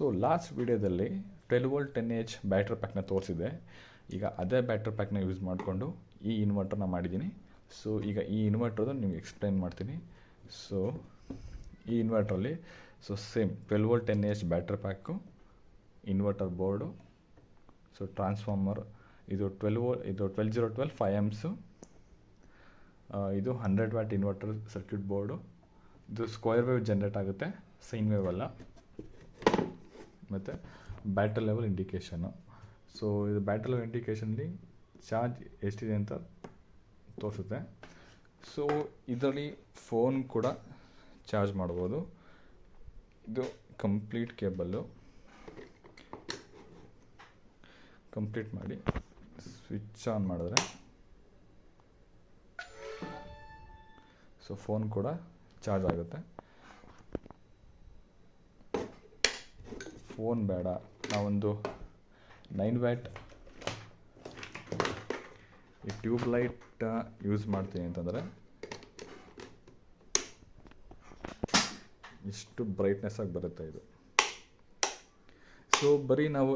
So last ವಿಡಿಯೋದಲ್ಲಿ 12V 10Ah battery ಪ್ಯಾಕ್ನ ತೋರಿಸಿದೆ. ಈಗ ಅದೇ ಬ್ಯಾಟ್ರಿ ಪ್ಯಾಕ್ನ ಯೂಸ್ ಮಾಡಿಕೊಂಡು ಈ ಇನ್ವರ್ಟರ್ನ ಮಾಡಿದ್ದೀನಿ. ಸೊ ಈಗ ಈ ಇನ್ವರ್ಟರ್ದು ನಿಮ್ಗೆ ಎಕ್ಸ್ಪ್ಲೈನ್ ಮಾಡ್ತೀನಿ. ಸೊ ಈ ಇನ್ವರ್ಟ್ರಲ್ಲಿ same 12V 10Ah battery pack, inverter board, so transformer, ಇದು 12012 5 amps, ಇದು 100W ಇನ್ವರ್ಟರ್ ಸರ್ಕ್ಯೂಟ್ ಬೋರ್ಡು, ಇದು ಸ್ಕ್ವೇರ್ ವೇವ್ ಜನ್ರೇಟ್ ಆಗುತ್ತೆ, ಸೈನ್ ವೇವ್ ಅಲ್ಲ, ಮತ್ತು ಬ್ಯಾಟ್ರಿ ಲೆವೆಲ್ ಇಂಡಿಕೇಷನ್ನು. ಸೊ ಇದು ಬ್ಯಾಟ್ರಿ ಲೆವೆಲ್ ಇಂಡಿಕೇಷನ್ಲಿ ಚಾರ್ಜ್ ಎಷ್ಟಿದೆ ಅಂತ ತೋರಿಸುತ್ತೆ. ಸೊ ಇದರಲ್ಲಿ ಫೋನ್ ಕೂಡ ಚಾರ್ಜ್ ಮಾಡ್ಬೋದು. ಇದು ಕಂಪ್ಲೀಟ್ ಕೇಬಲ್ಲು ಕಂಪ್ಲೀಟ್ ಮಾಡಿ ಸ್ವಿಚ್ ಆನ್ ಮಾಡಿದ್ರೆ ಸೊ ಫೋನ್ ಕೂಡ ಚಾರ್ಜ್ ಆಗುತ್ತೆ. ಫೋನ್ ಬೇಡ, ನಾವೊಂದು 9W ಈ ಟ್ಯೂಬ್ ಲೈಟ್ ಯೂಸ್ ಮಾಡ್ತೀನಿ ಅಂತಂದರೆ ಇಷ್ಟು ಬ್ರೈಟ್ನೆಸ್ ಆಗಿ ಬರುತ್ತೆ ಇದು. ಸೊ ಬರೀ ನಾವು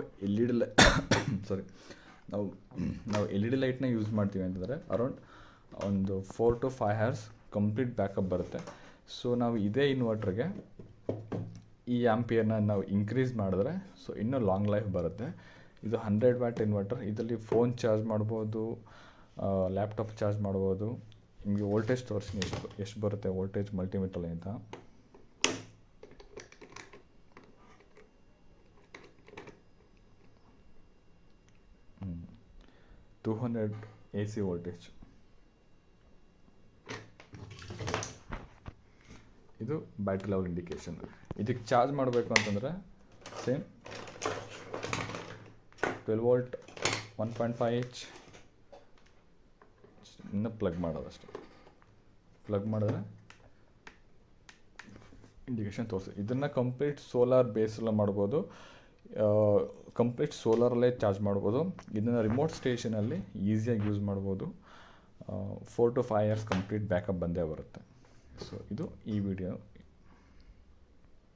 ನಾವು ಎಲ್ ಇ ಡಿ ಲೈಟ್ನ ಯೂಸ್ ಮಾಡ್ತೀವಿ ಅಂತಂದರೆ ಅರೌಂಡ್ ಒಂದು 4 to 5 hours ಕಂಪ್ಲೀಟ್ ಬ್ಯಾಕಪ್ ಬರುತ್ತೆ. ಸೊ ನಾವು ಇದೇ ಇನ್ವರ್ಟ್ರಿಗೆ ಈ ಆಂಪಿಯರ್ನ ನಾವು ಇನ್ಕ್ರೀಸ್ ಮಾಡಿದ್ರೆ ಸೊ ಇನ್ನೂ ಲಾಂಗ್ ಲೈಫ್ ಬರುತ್ತೆ. ಇದು 100W ಇನ್ವರ್ಟರ್. ಇದರಲ್ಲಿ ಫೋನ್ ಚಾರ್ಜ್ ಮಾಡ್ಬೋದು, ಲ್ಯಾಪ್ಟಾಪ್ ಚಾರ್ಜ್ ಮಾಡ್ಬೋದು. ನಿಮಗೆ ವೋಲ್ಟೇಜ್ ತೋರಿಸ್ತೀನಿ ಎಷ್ಟು ಬರುತ್ತೆ ವೋಲ್ಟೇಜ್ ಮಲ್ಟಿಮೀಟರ್ಲಿ ಅಂತ. ಹ್ಞೂ 200 AC ವೋಲ್ಟೇಜ್. ಇದು ಬ್ಯಾಟ್ರಿ ಲೆವೆಲ್ ಇಂಡಿಕೇಶನ್. ಇದಕ್ಕೆ ಚಾರ್ಜ್ ಮಾಡಬೇಕು ಅಂತಂದರೆ ಸೇಮ್ 12V 1.5H ಇನ್ನು ಪ್ಲಗ್ ಮಾಡೋದಷ್ಟೇ. ಪ್ಲಗ್ ಮಾಡಿದ್ರೆ ಇಂಡಿಕೇಶನ್ ತೋರಿಸಿ. ಇದನ್ನು ಕಂಪ್ಲೀಟ್ ಸೋಲಾರ್ ಬೇಸಲ್ಲಿ ಮಾಡ್ಬೋದು, ಕಂಪ್ಲೀಟ್ ಸೋಲಾರಲ್ಲೇ ಚಾರ್ಜ್ ಮಾಡ್ಬೋದು. ಇದನ್ನು ರಿಮೋಟ್ ಸ್ಟೇಷನಲ್ಲಿ ಈಸಿಯಾಗಿ ಯೂಸ್ ಮಾಡ್ಬೋದು. 4 to 5 hours ಕಂಪ್ಲೀಟ್ ಬ್ಯಾಕಪ್ ಬಂದೇ ಬರುತ್ತೆ. ಸೊ ಇದು ಈ ವಿಡಿಯೋ.